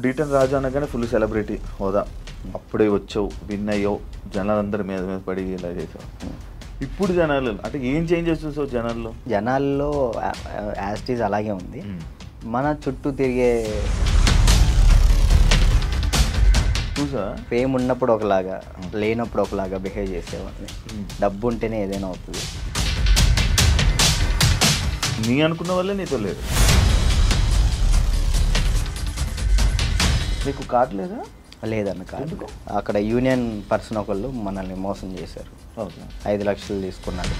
డీటెన్ రాజు అనగానే full celebrity హోదా, అప్పుడే వచ్చావు, విన్ అయ్యావు, జనాలందరి మీద మీద పడి ఇలా చేసావు. ఇప్పుడు జనాలు అంటే ఏం చేంజెస్ చూసావు జనాల్లో యాస్టీజ్ అలాగే ఉంది. మన చుట్టూ తిరిగే చూసా ఫేమ్ ఉన్నప్పుడు ఒకలాగా, లేనప్పుడు ఒకలాగా బిహేవ్ చేసేవాడిని. డబ్బు ఉంటేనే ఏదైనా అవుతుంది. నీ అనుకున్న వల్లే నీతో లేదు. నీకు కార్డు లేదా? లేదన్న కార్డు. అక్కడ యూనియన్ పర్సన్ ఒకళ్ళు మనల్ని మోసం చేశారు. 5 లక్షలు తీసుకున్నాడు.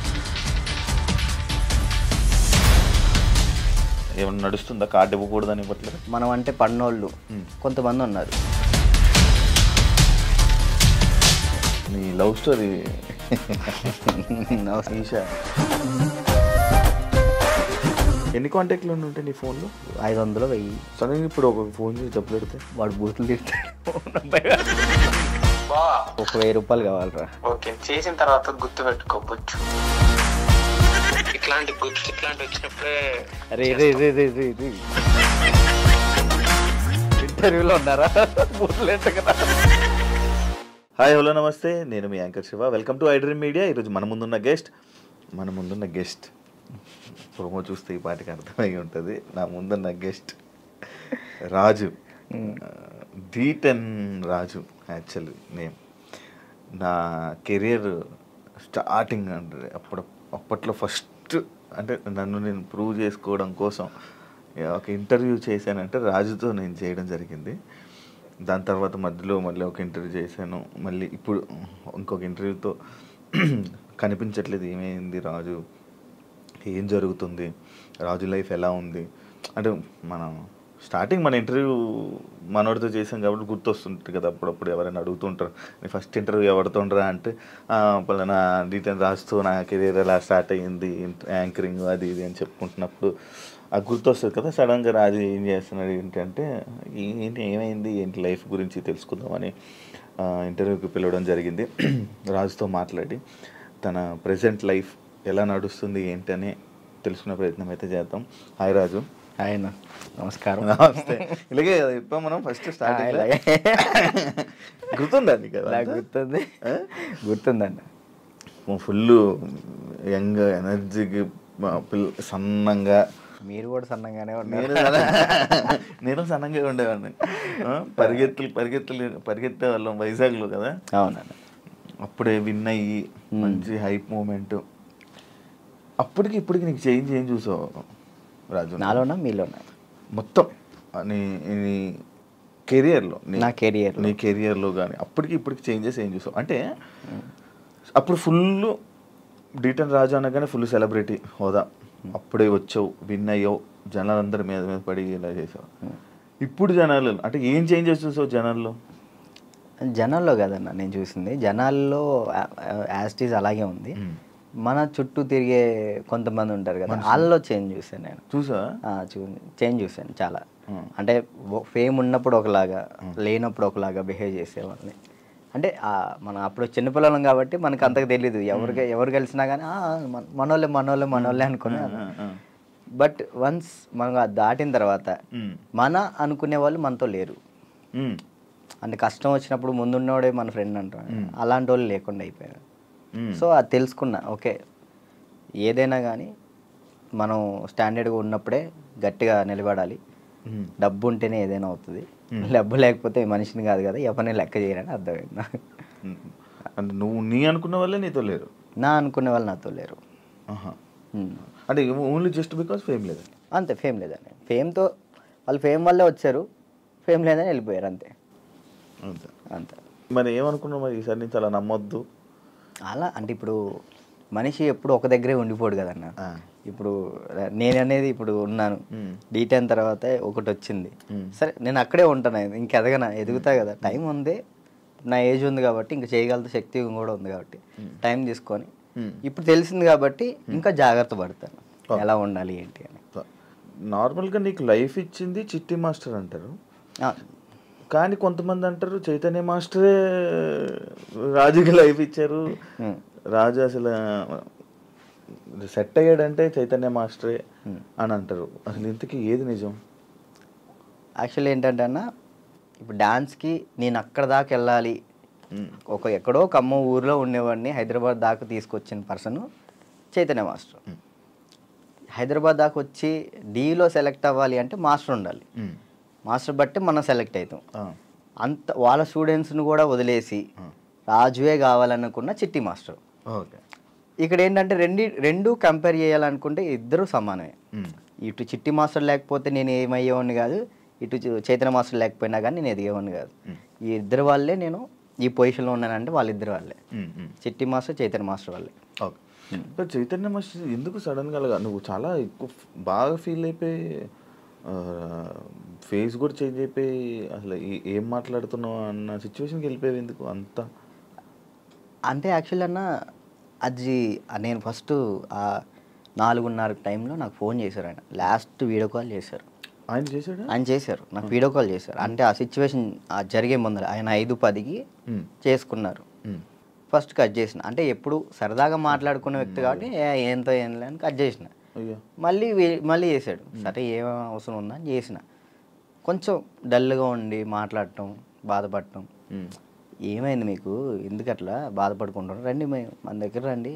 ఏమన్నా నడుస్తుందా కార్డు ఇవ్వకూడదని ఇవ్వట్లేదు? మనం అంటే పన్నోళ్ళు కొంతమంది ఉన్నారు. నీ లవ్ స్టోరీ ఈషా, ఎన్ని కాంటాక్ట్లు ఉంటాయి నీ ఫోన్లో? 500 1000. సడన్గా ఇప్పుడు ఒక ఫోన్ చేసి డబ్బులు పెడితే వాడు బూతులు తిడతాడు. ఒక 1000 రూపాయలు కావాలరా. ఓకే, చేసిన తర్వాత గుర్తు పెట్టుకోవచ్చు. ఇట్లాంటి వచ్చినప్పుడే ఇంటర్వ్యూలో ఉన్నారా? హాయ్ హలో నమస్తే, నేను మీ anchor Shiva. Welcome to iDream media. ఈరోజు మన ముందున్న గెస్ట్ ప్రోమో చూస్తే ఈ పాటికి అర్థమై ఉంటుంది. నా ముందున్న గెస్ట్ రాజు, డీటెన్ రాజు యాక్చువల్లీ నేమ్. నా కెరియర్ స్టార్టింగ్ అంటే అప్పట్లో ఫస్ట్ అంటే నన్ను నేను ప్రూవ్ చేసుకోవడం కోసం ఒక ఇంటర్వ్యూ చేశానంటే రాజుతో నేను చేయడం జరిగింది. దాని తర్వాత మధ్యలో మళ్ళీ ఒక ఇంటర్వ్యూ చేశాను. మళ్ళీ ఇప్పుడు ఇంకొక ఇంటర్వ్యూతో కనిపించట్లేదు. ఏమైంది రాజు, ఏం జరుగుతుంది, రాజు లైఫ్ ఎలా ఉంది అంటే మనం స్టార్టింగ్ మన ఇంటర్వ్యూ మనోడితో చేసాం కాబట్టి గుర్తొస్తుంటుంది కదా. అప్పుడప్పుడు ఎవరైనా అడుగుతుంటారు, నీ ఫస్ట్ ఇంటర్వ్యూ ఎవరితో ఉండరా అంటే పలానా డీటెయిల్ రాస్తూ నా కెరీర్ ఎలా స్టార్ట్ అయ్యింది, యాంకరింగ్ అది ఇది అని చెప్పుకుంటున్నప్పుడు అది గుర్తొస్తుంది కదా. సడన్గా రాజు ఏం చేస్తున్నాడు ఏంటంటే ఏమైంది ఏంటి లైఫ్ గురించి తెలుసుకుందామని ఇంటర్వ్యూకి పిలవడం జరిగింది. రాజుతో మాట్లాడి తన ప్రజెంట్ లైఫ్ ఎలా నడుస్తుంది ఏంటని తెలుసుకునే ప్రయత్నం అయితే చేద్దాం. హాయ్ రాజు. హాయ్ అన్న, నమస్కారం. నమస్తే. ఇలాగే చెప్పాం మనం ఫస్ట్ స్టార్టింగ్. గుర్తుందా నీకు? గుర్తుందండి. ఫుల్ యంగ్ ఎనర్జీకి సన్నంగా. మీరు కూడా సన్నంగానే ఉన్నారు. నేను సన్నంగా ఉండేవాడిని. పరిగెత్తే వాళ్ళం వైజాగ్లో కదా. అవునండి. అప్పుడే విన్ అయ్యి మంచి హైప్ మూమెంట్. అప్పటికి ఇప్పటికి నీకు చేంజ్ ఏం చూసావు రాజు? నాలోనా మీలోనా? మొత్తం నీ కెరియర్లో, నీ కెరియర్లో కానీ అప్పటికి ఇప్పటికి చేంజెస్ ఏం చూసావు? అంటే అప్పుడు ఫుల్ డీటెన్ రాజు అనగానే ఫుల్ సెలబ్రిటీ హోదా, అప్పుడే వచ్చావు, విన్ అయ్యావు, జనాలందరి మీద మీద పడి ఇలా చేసావు. ఇప్పుడు జనాలు అంటే ఏం చేంజెస్ చూసావు జనాల్లో కదన్న నేను చూసింది. జనాల్లో యాస్టీజ్ అలాగే ఉంది. మన చుట్టూ తిరిగే కొంతమంది ఉంటారు కదా, వాళ్ళలో చేంజ్ చూసాను నేను. చేంజ్ చూసాను చాలా. అంటే ఫేమ్ ఉన్నప్పుడు ఒకలాగా, లేనప్పుడు ఒకలాగా బిహేవ్ చేసేవాళ్ళని. అంటే మనం అప్పుడు చిన్నపిల్లలం కాబట్టి మనకు అంతకు తెలీదు. ఎవరు కలిసినా కానీ మనోళ్ళే అనుకున్నాను. బట్ వన్స్ మనం దాటిన తర్వాత మన అనుకునే వాళ్ళు మనతో లేరు. అంటే కష్టం వచ్చినప్పుడు ముందున్నోడే మన ఫ్రెండ్ అంటారు, అలాంటి వాళ్ళు లేకుండా అయిపోయారు. సో అది తెలుసుకున్నా, ఓకే ఏదైనా కానీ మనం స్టాండర్డ్గా ఉన్నప్పుడే గట్టిగా నిలబడాలి. డబ్బు ఉంటేనే ఏదైనా అవుతుంది. డబ్బు లేకపోతే మనిషిని కాదు కదా, ఎవరిని లెక్క చేయరని అర్థమైంది. అంటే నువ్వు నీ అనుకున్న వాళ్ళే నీతో లేరు? నా అనుకునే వాళ్ళు నాతో లేరు. అంటే ఓన్లీ జస్ట్ బికాస్ ఫేమ్ లేదు? అంతే, ఫేమ్ లేదని. ఫేమ్తో వాళ్ళు ఫేమ్ వల్లే వచ్చారు, ఫేమ్ లేదని వెళ్ళిపోయారు అంతే. అంతే. మరి ఏమనుకున్నావు మరి ఈసారి నుంచి అలా నమ్మొద్దు అలా? అంటే ఇప్పుడు మనిషి ఎప్పుడు ఒక దగ్గరే ఉండిపోడు కదన్న. ఇప్పుడు నేను అనేది ఇప్పుడు ఉన్నాను, డీటెన్ తర్వాత ఒకటి వచ్చింది, సరే నేను అక్కడే ఉంటాను, ఇంక ఎదుగుతా కదా. టైం ఉంది, నా ఏజ్ ఉంది కాబట్టి, ఇంకా చేయగలిగే శక్తి కూడా ఉంది కాబట్టి టైం తీసుకొని ఇప్పుడు తెలిసింది కాబట్టి ఇంకా జాగ్రత్త పడతాను ఎలా ఉండాలి ఏంటి అని. నార్మల్గా నీకు లైఫ్ ఇచ్చింది చిట్టి మాస్టర్ అంటారు, కానీ కొంతమంది అంటారు చైతన్య మాస్టరే రాజుకి లైఫ్ ఇచ్చారు, రాజు అసలు సెట్ అయ్యాడంటే చైతన్య మాస్టరే అని అంటారు. అసలు ఇంతకీ ఏది నిజం? యాక్చువల్లీ ఏంటంటే అన్న, ఇప్పుడు డాన్స్కి నేను అక్కడ దాకా వెళ్ళాలి, ఎక్కడో ఖమ్మం ఊర్లో ఉండేవాడిని హైదరాబాద్ దాకా తీసుకొచ్చిన పర్సన్ చైతన్య మాస్టర్. హైదరాబాద్ దాకా వచ్చి డీలో సెలెక్ట్ అవ్వాలి అంటే మాస్టర్ ఉండాలి. మాస్టర్ బట్టి మనం సెలెక్ట్ అవుతాం. అంత వాళ్ళ స్టూడెంట్స్ని కూడా వదిలేసి రాజువే కావాలనుకున్న చిట్టి మాస్టర్. ఇక్కడ ఏంటంటే రెండు కంపేర్ చేయాలనుకుంటే ఇద్దరు సమానమే. ఇటు చిట్టి మాస్టర్ లేకపోతే నేను ఏమయ్యేవాడిని కాదు, ఇటు చైతన్య మాస్టర్ లేకపోయినా కానీ నేను ఎదిగేవాడిని కాదు. ఈ ఇద్దరు వాళ్ళే నేను ఈ పొజిషన్లో ఉన్నానంటే వాళ్ళిద్దరు వాళ్ళే, చిట్టి మాస్టర్ చైతన్య మాస్టర్ వాళ్ళే. చైతన్య మాస్టర్ ఎందుకు సడన్గా నువ్వు చాలా ఎక్కువ బాగా ఫీల్ అయిపోయి ఫేస్ కూడా చేంజ్ అయిపోయి అసలు ఏం మాట్లాడుతున్నావు అన్న సిచ్యువేషన్కి వెళ్ళిపోయావు ఎందుకు అంత? అంటే యాక్చువల్లీ అన్న అది నేను ఫస్ట్ 4:30 టైంలో నాకు ఫోన్ చేశారు. ఆయన లాస్ట్ వీడియో కాల్ చేశారు. ఆయన చేశారు నాకు వీడియో కాల్ చేశారు. అంటే ఆ సిచ్యువేషన్ జరిగే ముందర ఆయన 5:10కి చేసుకున్నారు. ఫస్ట్ కట్ చేసిన, అంటే ఎప్పుడు సరదాగా మాట్లాడుకున్న వ్యక్తి కాబట్టి ఏంతో ఏం లేని కట్ చేసిన. మళ్ళీ చేశాడు. సరే ఏం అవసరం ఉందా అని చేసిన. కొంచెం డల్గా ఉండి మాట్లాడటం, బాధపడటం. ఏమైంది మీకు, ఎందుకు అట్లా బాధపడుకుంటాం, రండి మన దగ్గర రండి,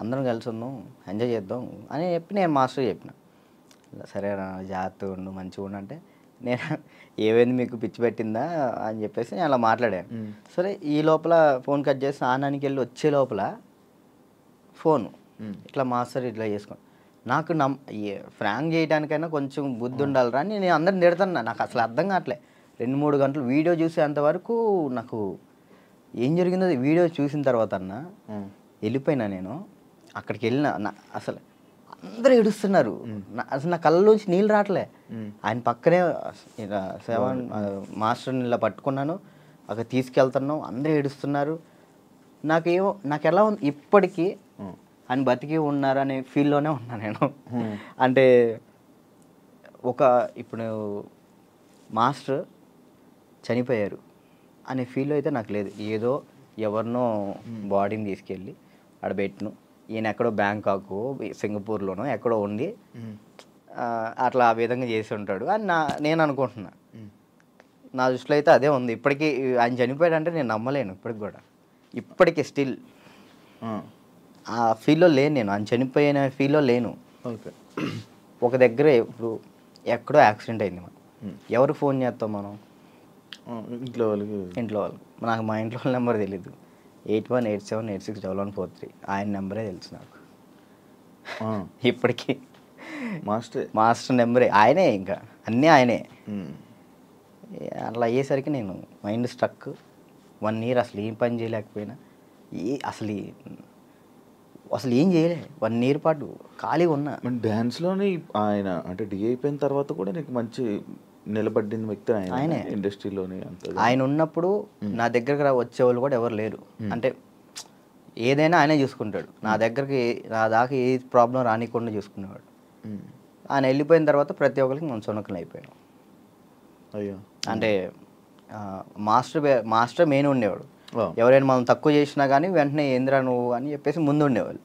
అందరం కలిసి ఉందాం, ఎంజాయ్ చేద్దాం అని చెప్పి నేను మాస్టర్ చెప్పిన. సరే జాగ్రత్తగా ఉండు, మంచిగా ఉండు అంటే నేను ఏమైంది మీకు పిచ్చి పెట్టిందా అని చెప్పేసి నేను అలా మాట్లాడాను. సరే ఈ లోపల ఫోన్ కట్ చేసి ఆనానికి వెళ్ళి వచ్చే లోపల ఫోను ఇట్లా మాస్టర్ ఇట్లా చేసుకోండి. నాకు ఫ్రాంక్ చేయడానికైనా కొంచెం బుద్ధి ఉండాలిరా అని నేను అందరిని తిడతాను. నాకు అసలు అర్థం కావట్లే. 2-3 గంటలు వీడియో చూసేంతవరకు నాకు ఏం జరిగిందో వీడియో చూసిన తర్వాత అన్న వెళ్ళిపోయినా. నేను అక్కడికి వెళ్ళిన అసలు అందరూ ఏడుస్తున్నారు. అసలు నా కళ్ళలోంచి నీళ్ళు రావట్లే. ఆయన పక్కనే మాస్టర్ని ఇలా పట్టుకున్నాను, అక్కడ తీసుకెళ్తున్నాం, అందరూ ఏడుస్తున్నారు. నాకు ఎలా ఉంది ఇప్పటికీ ఆయన బతికి ఉన్నారు అనే ఫీల్లోనే ఉన్నా నేను. అంటే ఇప్పుడు మాస్టర్ చనిపోయారు అనే ఫీల్లో అయితే నాకు లేదు. ఏదో ఎవరినో బాడీని తీసుకెళ్ళి ఆడ పెట్టిను, ఈయన ఎక్కడో బ్యాంకాక్ సింగపూర్లోనో ఎక్కడో ఉండి అట్లా ఆ విధంగా చేసి ఉంటాడు అని నేను అనుకుంటున్నా. నా దృష్టిలో అయితే అదే ఉంది. ఇప్పటికీ ఆయన చనిపోయాడంటే నేను నమ్మలేను ఇప్పటికి కూడా. ఇప్పటికీ స్టిల్ ఆ ఫీల్లో లేను నేను, ఆయన చనిపోయిన ఫీల్లో లేను. ఒక దగ్గర ఇప్పుడు ఎక్కడో యాక్సిడెంట్ అయింది, మనం ఎవరికి ఫోన్ చేస్తాం మనం? ఇంట్లో వాళ్ళకి. నాకు మా ఇంట్లో వాళ్ళ నెంబర్ తెలీదు. 8187861143 ఆయన నెంబరే తెలుసు నాకు ఇప్పటికీ. మాస్టర్ నెంబరే ఆయనే, ఇంకా అన్నీ ఆయనే. అట్లా అయ్యేసరికి నేను మైండ్ స్ట్రక్. 1 year అసలు ఏం పని చేయలేకపోయినా, అసలు ఏం చేయలే. 1 year పాటు ఖాళీగా ఉన్నా. డ్యాన్స్లోనే ఆయన అంటే డి అయిపోయిన తర్వాత కూడా నీకు మంచి నిలబడిన వ్యక్తి ఆయన ఇండస్ట్రీలోనే. ఆయన ఉన్నప్పుడు నా దగ్గరకు వచ్చేవాళ్ళు కూడా ఎవరు లేరు. అంటే ఏదైనా ఆయనే చూసుకుంటాడు. నా దాకా ఏ ప్రాబ్లం రానికుండా చూసుకునేవాడు. ఆయన వెళ్ళిపోయిన తర్వాత ప్రతి ఒక్కరికి మనం సొనకలు అయిపోయాం. అయ్యో, అంటే మాస్టర్ మెయిన్ ఉండేవాడు. ఎవరైనా మనం తక్కువ చేసినా కానీ వెంటనే ఏంద్రా నువ్వు అని చెప్పేసి ముందు ఉండేవాళ్ళు.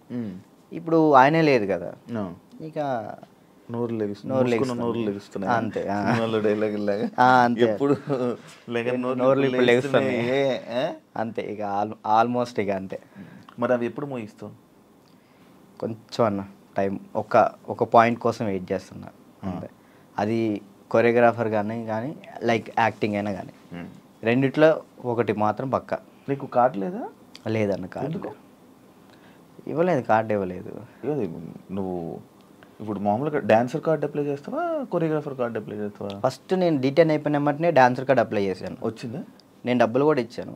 ఇప్పుడు ఆయనే లేదు కదా, ఇక నోరు లెగుస్తున్నాయి అంతే. అంతే ఇక ఆల్మోస్ట్ ఇక అంతే. మరి అవి ఎప్పుడు మోగిస్తావు? కొంచెం అన్న టైం, ఒక పాయింట్ కోసం వెయిట్ చేస్తున్నా అంతే. అది కొరియోగ్రాఫర్ కానీ లైక్ యాక్టింగ్ అయినా కానీ రెండిట్లో ఒకటి మాత్రం పక్కా. నీకు కార్డు లేదా? లేదన్న కార్డు ఇవ్వలేదు, కార్డు ఇవ్వలేదు. నువ్వు ఇప్పుడు మామూలుగా డాన్సర్ కార్డు అప్లై చేస్తావా, కొరియోగ్రాఫర్ కార్డు అప్లై చేస్తావా? ఫస్ట్ నేను డీటెయిన్ అయిపోయిన వెంటనే డాన్సర్ కార్డు అప్లై చేశాను. వచ్చిందా? నేను డబ్బులు కూడా ఇచ్చాను,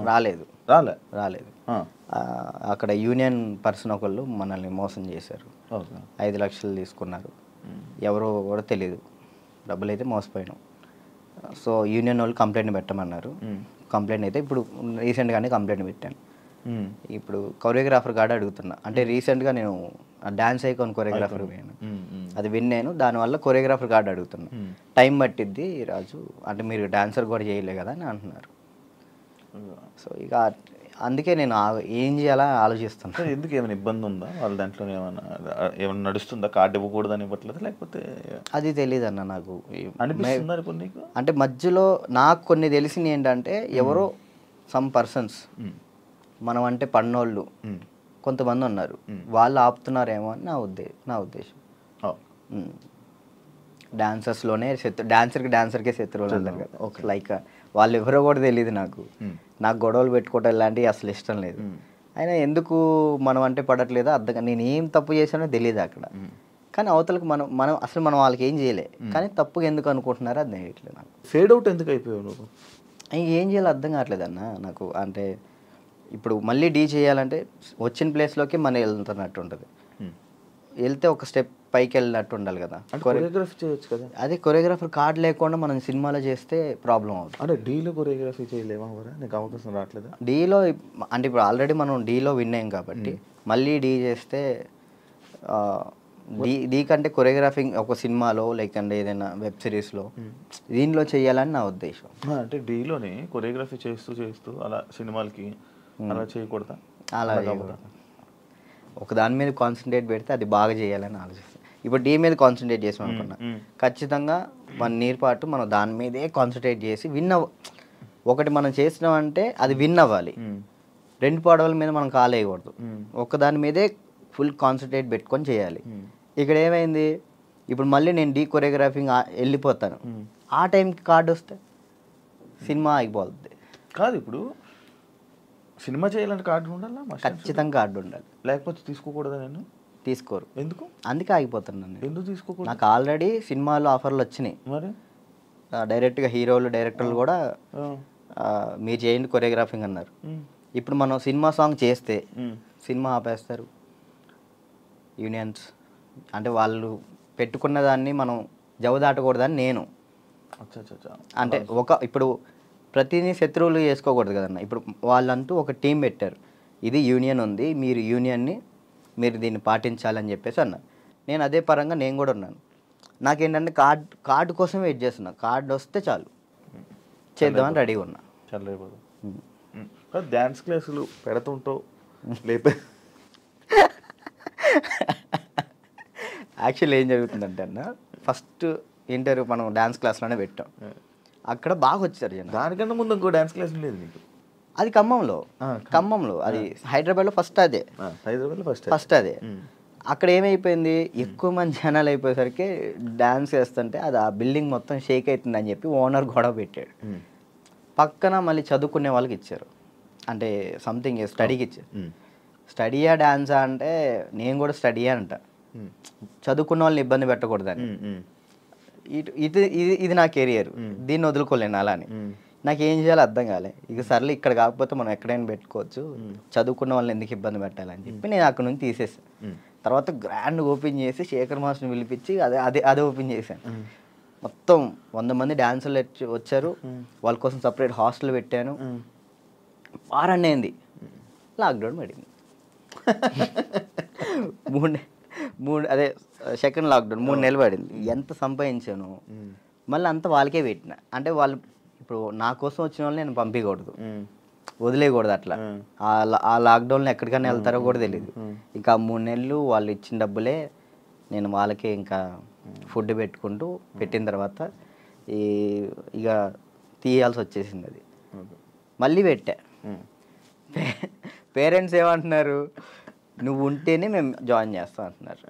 రాలేదు. అక్కడ యూనియన్ పర్సన్ ఒకళ్ళు మనల్ని మోసం చేశారు. 5 లక్షలు తీసుకున్నారు. ఎవరో కూడా తెలియదు. డబ్బులు అయితే మోసపోయాను. సో యూనియన్ వాళ్ళు కంప్లైంట్ పెట్టమన్నారు. కంప్లైంట్ అయితే ఇప్పుడు రీసెంట్గానే కంప్లైంట్ పెట్టాను. ఇప్పుడు కొరియోగ్రాఫర్ కార్డు అడుగుతున్నా. అంటే రీసెంట్గా నేను డాన్స్ ఐకాన్ కొరియోగ్రాఫర్ పోయాను, అది విన్నాను. దానివల్ల కొరియోగ్రాఫర్ కార్డు అడుగుతున్నా. టైం పట్టిద్ది రాజు, అంటే మీరు డాన్సర్ కూడా చేయలే కదా అని అంటున్నారు. సో ఇక అందుకే నేను ఏం చేయాలా ఆలోచిస్తున్నా. ఎందుకు ఏమైనా ఇబ్బంది ఉందా వాళ్ళ దాంట్లో? ఏమైనా నడుస్తుందా? కార్డు ఇవ్వకూడదని ఇవ్వట్లేదు లేకపోతే? అది తెలియదు అన్న నాకు. అనిపిస్తుందా ఇప్పుడు నీకు? అంటే మధ్యలో నాకు కొన్ని తెలిసింది ఏంటంటే ఎవరో సమ్ పర్సన్స్ మనం అంటే పన్నోళ్ళు కొంతమంది ఉన్నారు, వాళ్ళు ఆపుతున్నారేమో అని నా ఉద్దేశం. డాన్సర్స్లోనే డాన్సర్కే శత్రువులు అంటారు కదా, లైక్ వాళ్ళు ఎవరో కూడా తెలియదు నాకు. నాకు గొడవలు పెట్టుకోవటం ఇలాంటివి అసలు ఇష్టం లేదు. అయినా ఎందుకు మనం అంటే పడట్లేదో అర్థం, నేను ఏం తప్పు చేశానో తెలియదు అక్కడ. కానీ అవతలకు మనం అసలు మనం వాళ్ళకి ఏం చేయలే, కానీ తప్పుగా ఎందుకు అనుకుంటున్నారో అది తెలియట్లేదు నాకు. ఫేడ్ అవుట్ ఎందుకు అయిపోయావు నువ్వు? ఏం చేయాలో అర్థం కావట్లేదు అన్న నాకు. అంటే ఇప్పుడు మళ్ళీ డీ చేయాలంటే వచ్చిన ప్లేస్లోకి మనం వెళ్తున్నట్టు ఉంటుంది, వెళ్తే ఒక స్టెప్ పైకి వెళ్ళినట్టు ఉండాలి కదా. కొరియోగ్రఫీ చేయొచ్చు కదా. అదే కొరియోగ్రాఫర్ కార్డు లేకుండా మనం సినిమాలో చేస్తే ప్రాబ్లం అవుతుంది. అంటే డీలో కొరియోగ్రఫీ చేయలేమా? నీకు అవకాశం రావట్లేదా డీలో? అంటే ఇప్పుడు ఆల్రెడీ మనం డీలో విన్ అయ్యాం కాబట్టి మళ్ళీ డీ చేస్తే డీ కంటే కొరియోగ్రాఫింగ్ ఒక సినిమాలో లైక్ అంటే ఏదైనా వెబ్ సిరీస్లో దీనిలో చేయాలని నా ఉద్దేశం. అంటే డీలోనే కొరియోగ్రఫీ చేస్తూ అలా సినిమాలకి అలా చేయకూడదా? అలా ఒక దాని మీద కాన్సన్ట్రేట్ పెడితే అది బాగా చేయాలని ఆలోచిస్తాను. ఇప్పుడు డీ మీద కాన్సన్ట్రేట్ చేసాం అనుకున్నా, ఖచ్చితంగా 1 ఇయర్ పాటు మనం దాని మీదే కాన్సన్ట్రేట్ చేసి ఒకటి మనం చేసినామంటే అది విన్ అవ్వాలి. 2 పడవల మీద మనం కాలేయకూడదు, ఒక దాని మీదే ఫుల్ కాన్సన్ట్రేట్ పెట్టుకొని చేయాలి. ఇక్కడ ఏమైంది, ఇప్పుడు మళ్ళీ నేను డీ కొరియోగ్రాఫింగ్ వెళ్ళిపోతాను, ఆ టైంకి కార్డు వస్తే సినిమా ఆగిపోతుంది. కాదు, ఇప్పుడు సినిమా చేయాలంటే కార్డు ఉండాలా? ఖచ్చితంగా కార్డు ఉండాలి, లేకపోతే తీసుకోకూడదా? నేను తీసుకోరు. ఎందుకు? అందుకే ఆగిపోతున్నాను. ఎందుకు తీసుకోకూడదు? నాకు ఆల్రెడీ సినిమాలో ఆఫర్లు వచ్చినాయి. మరి డైరెక్ట్గా హీరోలు డైరెక్టర్లు కూడా మీరు చేయండి కొరియోగ్రాఫింగ్ అన్నారు. ఇప్పుడు మనం సినిమా సాంగ్ చేస్తే సినిమా ఆపేస్తారు యూనియన్స్. అంటే వాళ్ళు పెట్టుకున్న దాన్ని మనం జవదాటకూడదని నేను. అంటే ఇప్పుడు ప్రతిదీ శత్రువులు చేసుకోకూడదు కదన్న. ఇప్పుడు వాళ్ళంటూ ఒక టీం పెట్టారు, ఇది యూనియన్ ఉంది, మీరు యూనియన్ని మీరు దీన్ని పాటించాలని చెప్పేసి అన్నారు. నేను అదే పరంగా నేను కూడా ఉన్నాను. నాకేంటంటే కార్డు కోసం వెయిట్ చేస్తున్నా, కార్డు వస్తే చాలు చేద్దామని రెడీగా ఉన్నా. చాలా డ్యాన్స్ క్లాసులు పెడుతుంటావు లేపే. యాక్చువల్లీ ఏం జరుగుతుందంటే అన్న, ఫస్ట్ ఇంటర్వ్యూ మనం డ్యాన్స్ క్లాస్లోనే పెట్టాం, అక్కడ బాగా వచ్చారు జనం. దానికన్నా ముందు ఇంకో డ్యాన్స్ క్లాస్ లేదు నీకు? అది ఖమ్మంలో అది హైదరాబాద్లో ఫస్ట్ అదే. హైదరాబాద్లో ఫస్ట్ అదే. అక్కడ ఏమైపోయింది, ఎక్కువ మంది జనాలు అయిపోయేసరికి డ్యాన్స్ చేస్తుంటే అది ఆ బిల్డింగ్ మొత్తం షేక్ అవుతుందని చెప్పి ఓనర్ గొడవ పెట్టాడు. పక్కన మళ్ళీ చదువుకునే వాళ్ళకి ఇచ్చారు, అంటే సంథింగ్ స్టడీకి ఇచ్చారు. స్టడీయా డ్యాన్సా అంటే నేను కూడా స్టడీయా అంట, చదువుకున్న వాళ్ళని ఇబ్బంది పెట్టకూడదని. ఇది నా కెరియర్, దీన్ని వదులుకోలేను అలా అని. నాకు ఏం చేయాలో అర్థం కాలే. ఇక సర్లే ఇక్కడ కాకపోతే మనం ఎక్కడైనా పెట్టుకోవచ్చు, చదువుకున్న వాళ్ళని ఎందుకు ఇబ్బంది పెట్టాలని చెప్పి నేను అక్కడ నుంచి తీసేసాను. తర్వాత గ్రాండ్ ఓపెన్ చేసి శేఖర్ మాస్టర్ని పిలిపించి అదే ఓపెన్ చేశాను. మొత్తం 100 మంది డాన్సర్లు వచ్చారు, వాళ్ళ కోసం సపరేట్ హాస్టల్ పెట్టాను. వారాన్ని అయింది లాక్డౌన్ పడింది. అదే సెకండ్ లాక్డౌన్ 3 నెలలు పడింది. ఎంత సంపాదించాను మళ్ళీ అంతా వాళ్ళకే పెట్టిన. అంటే వాళ్ళు ఇప్పుడు నా కోసం వచ్చిన వాళ్ళు నేను పంపించకూడదు, వదిలేయకూడదు. అట్లా ఆ లాక్డౌన్లో ఎక్కడికైనా వెళ్తారో కూడా తెలియదు. ఇంకా 3 నెలలు వాళ్ళు ఇచ్చిన డబ్బులే నేను వాళ్ళకే ఇంకా ఫుడ్ పెట్టుకుంటూ పెట్టిన తర్వాత ఇక తీయాల్సి వచ్చేసింది. అది మళ్ళీ పెట్టా. పేరెంట్స్ ఏమంటున్నారు, నువ్వు ఉంటేనే మేము జాయిన్ చేస్తాం అంటున్నారు.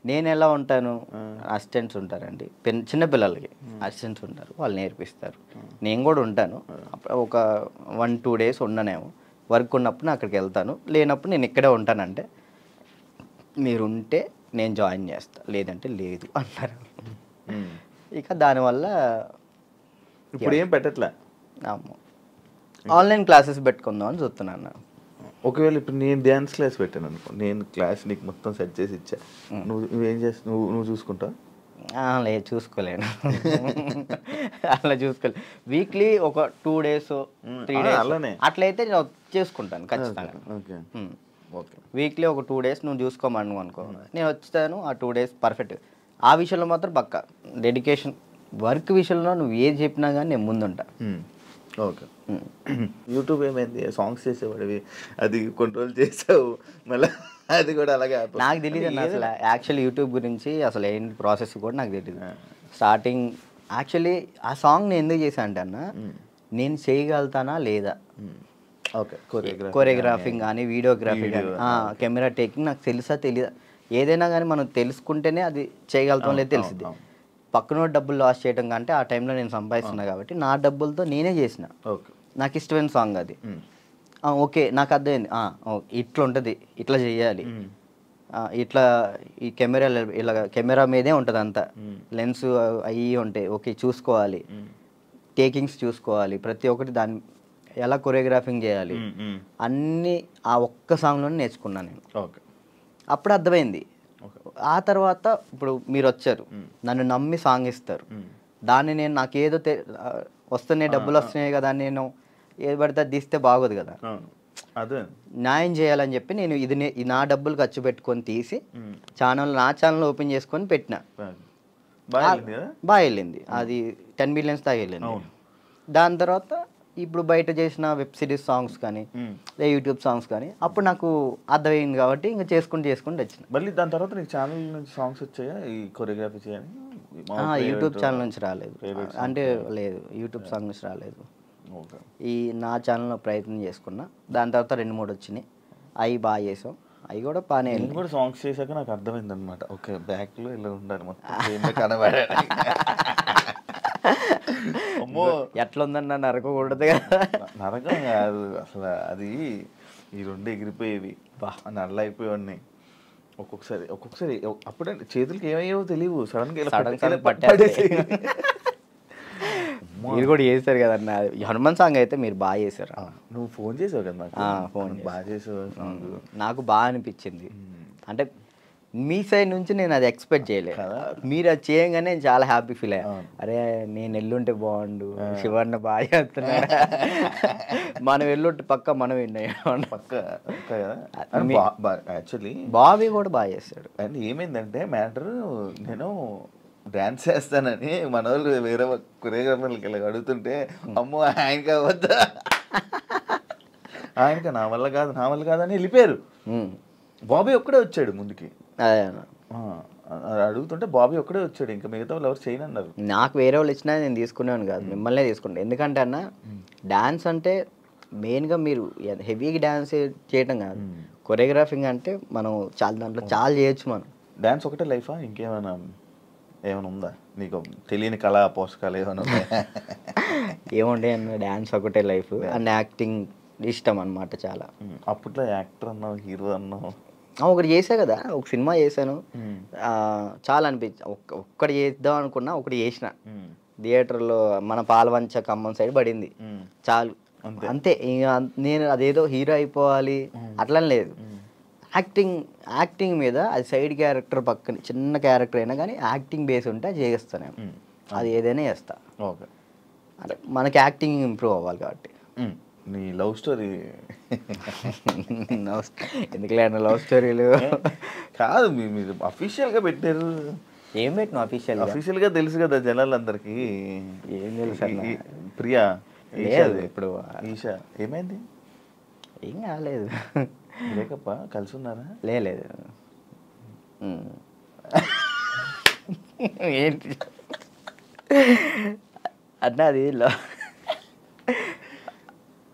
నేను ఎలా ఉంటాను, అసిస్టెంట్స్ ఉంటారండి, చిన్నపిల్లలకి అసిస్టెంట్స్ ఉంటారు, వాళ్ళు నేర్పిస్తారు. నేను కూడా ఉంటాను, ఒక 1-2 డేస్ ఉండనేమో. వర్క్ ఉన్నప్పుడు నేను అక్కడికి వెళ్తాను, లేనప్పుడు నేను ఇక్కడే ఉంటానంటే మీరు ఉంటే నేను జాయిన్ చేస్తా, లేదంటే లేదు అన్నారు. ఇక దానివల్ల ఇప్పుడు ఏం పెట్టట్లే, ఆన్లైన్ క్లాసెస్ పెట్టుకుందాం అని చూస్తున్నాను. ఒకవేళ ఇప్పుడు నేను డ్యాన్స్ క్లాస్ పెట్టాను అనుకో, నేను క్లాస్ నీకు మొత్తం సెట్ చేసి ఇచ్చా, నువ్వేం చేస్తావు? నువ్వు చూసుకుంటావు? లేదు, చూసుకోలేను. అలా చూసుకోలేదు. వీక్లీ ఒక 2 days 3 days అలానే అట్లయితే నేను చేసుకుంటాను ఖచ్చితంగా. వీక్లీ ఒక 2 days నువ్వు చూసుకోమను అనుకో, నేను వచ్చాను ఆ 2 days పర్ఫెక్ట్. ఆ విషయంలో మాత్రం పక్కా డెడికేషన్. వర్క్ విషయంలో నువ్వు ఏది చెప్పినా కానీ నేను ముందుంటా. ఓకే. యూట్యూబ్ ఏమైంది? సాంగ్స్ చేసేవాడివి, అది కంట్రోల్ చేసావు, మళ్ళీ అది కూడా అలాగే నాకు తెలియదు అన్న అసలు యాక్చువల్ యూట్యూబ్ గురించి అసలు ఏంటి ప్రాసెస్ కూడా నాకు తెలియదు. స్టార్టింగ్ యాక్చువల్లీ ఆ సాంగ్ నేను ఎందుకు చేశాను అంటే అన్న, నేను చేయగలుగుతానా లేదా, ఓకే, కొరియోగ్రాఫింగ్ కానీ వీడియోగ్రఫీ కానీ కెమెరా టేకింగ్ నాకు తెలుసా తెలియదా, ఏదైనా కానీ మనం తెలుసుకుంటేనే అది చేయగలుగుతాం లేదు తెలిసింది. పక్కన డబ్బులు లాస్ చేయడం కంటే ఆ టైంలో నేను సంపాదిస్తున్నా కాబట్టి నా డబ్బులతో నేనే చేసిన, నాకు ఇష్టమైన సాంగ్ అది. ఓకే నాకు అర్థమైంది, ఇట్లా ఉంటుంది, ఇట్లా చేయాలి, ఇట్లా ఈ కెమెరా ఇలా కెమెరా మీదే ఉంటుంది అంతా, లెన్స్ అవి ఉంటాయి, ఓకే చూసుకోవాలి, టేకింగ్స్ చూసుకోవాలి, ప్రతి ఒక్కటి దాన్ని ఎలా కొరియోగ్రాఫింగ్ చేయాలి అన్నీ ఆ ఒక్క సాంగ్లోనే నేర్చుకున్నాను నేను. అప్పుడు అర్థమైంది. ఆ తర్వాత ఇప్పుడు మీరు వచ్చారు, నన్ను నమ్మి సాంగ్ ఇస్తారు, దాన్ని నేను నాకు ఏదో వస్తున్నాయి డబ్బులు వస్తున్నాయి కదా, నేను ఏది పడితే అది తీస్తే బాగోదు కదా, న్యాయం చేయాలని చెప్పి నేను ఇది నా డబ్బులు ఖర్చు పెట్టుకొని తీసి నా ఛానల్ ఓపెన్ చేసుకొని పెట్టిన. బాగా వెళ్ళింది, అది 10 millions దాకా వెళ్ళింది. దాని తర్వాత ఇప్పుడు బయట చేసిన వెబ్ సిరీస్ సాంగ్స్ కానీ లేదా యూట్యూబ్ సాంగ్స్ కానీ అప్పుడు నాకు అర్థమైంది కాబట్టి ఇంకా చేసుకుంటూ వచ్చిన. మళ్ళీ దాని తర్వాత నీకు ఛానల్ నుంచి సాంగ్స్ వచ్చాయా ఈ కొరియోగ్రఫీ చేయని? యూట్యూబ్ ఛానల్ నుంచి రాలేదు, అంటే లేదు యూట్యూబ్ సాంగ్ నుంచి రాలేదు. ఈ నా ఛానల్లో ప్రయత్నం చేసుకున్నా, దాని తర్వాత 2-3 వచ్చినాయి, అవి బాగా చేసాం, అవి కూడా బాగానే వెళ్ళి కూడా సాంగ్స్ చేశాక నాకు అర్థమైంది అనమాట, ఓకే బ్యాక్లో ఇలా ఉండాలి మొత్తం కనబడే. అమ్మో ఎట్లా ఉందన్న నరకకూడదు కదా. నరకం కాదు అసలు, అది ఈ 2 ఎగిరిపోయేవి, నల్ల అయిపోయి ఒక్కొక్కసారి అప్పుడే చేతులకి ఏమయ్యేవో తెలియవు, సడన్ పట్టేసి. మీరు కూడా చేశారు కదన్న హనుమాన్ సాంగ్, అయితే మీరు బాగా చేశారు. నువ్వు ఫోన్ చేసావు కదా నాకు, ఫోన్ బాగా చేసావు, నాకు బాగా అనిపించింది. అంటే మీ సైడ్ నుంచి నేను అది ఎక్స్పెక్ట్ చేయలేదు, మీరు అది చేయగానే నేను చాలా హ్యాపీ ఫీల్ అయ్యా. అరే నేను ఎల్లుంటే బాగుండు, శివన్న బాగా చేస్తున్నాడు, మనం ఎల్లుంటే పక్క మనం యాక్చువల్లీ బాబీ కూడా బాగా చేస్తాడు. అండ్ ఏమైందంటే మ్యాటర్, నేను డాన్స్ చేస్తానని మన వాళ్ళు వేరే కొరియోగ్రాఫర్లకి ఇలా అడుగుతుంటే, అమ్మో ఆయనకి అవద్దా, ఆయనకి నా వల్ల కాదని వెళ్ళిపోయారు. బాబీ ఒక్కడే వచ్చాడు ముందుకి, అడుగుతుంటే బాబీ ఒక్కడే వచ్చాడు, ఇంకా మిగతా వాళ్ళు ఎవరు చేయనన్నారు. నాకు వేరే వాళ్ళు ఇచ్చినా నేను తీసుకునేవాను కాదు, మిమ్మల్నే తీసుకుంటాను. ఎందుకంటే అన్న డాన్స్ అంటే మెయిన్గా మీరు హెవీగా డాన్స్ చేయటం కాదు, కొరియోగ్రాఫింగ్ అంటే మనం దాంట్లో చాలా చేయొచ్చు. మనం డాన్స్ ఒకటే లైఫా, ఇంకేమైనా ఉందా నీకు తెలియని కళా పోషకాలు ఏమైనా ఉన్నాయా? ఏముండే అన్న, డాన్స్ ఒకటే లైఫ్ అండ్ యాక్టింగ్ ఇష్టం అనమాట చాలా. అప్పట్లో యాక్టర్ అన్నావు, హీరో అన్నావు, ఒకటి చేసా కదా, ఒక సినిమా చేశాను, చాలా అనిపించి ఒక్కటి చేద్దాం అనుకున్నా, ఒకటి చేసిన థియేటర్లో మన పాలవంచ ఖమ్మం సైడ్ పడింది, చాలు అంతే. ఇంకా నేను అదేదో హీరో అయిపోవాలి అట్లా లేదు, యాక్టింగ్ మీద అది సైడ్ క్యారెక్టర్ పక్కన చిన్న క్యారెక్టర్ అయినా కానీ యాక్టింగ్ బేస్ ఉంటే అది చేస్తాను, అది ఏదైనా చేస్తా. ఓకే, అంటే మనకి యాక్టింగ్ ఇంప్రూవ్ అవ్వాలి కాబట్టి. నీ లవ్ స్టోరీ ఎందుకులే అన్న లవ్ స్టోరీలు కాదు, మీరు అఫీషియల్గా పెట్టారు. ఏం పెట్టిన అఫీషియల్గా తెలుసు కదా జనాలందరికీ, ఏం తెలుసు ప్రియా ఇప్పుడు ఈషా ఏమైంది? ఏం కాలేదు, బ్రేకప్ కలిసి ఉన్నారా? లేదు ఏంటి అన్న,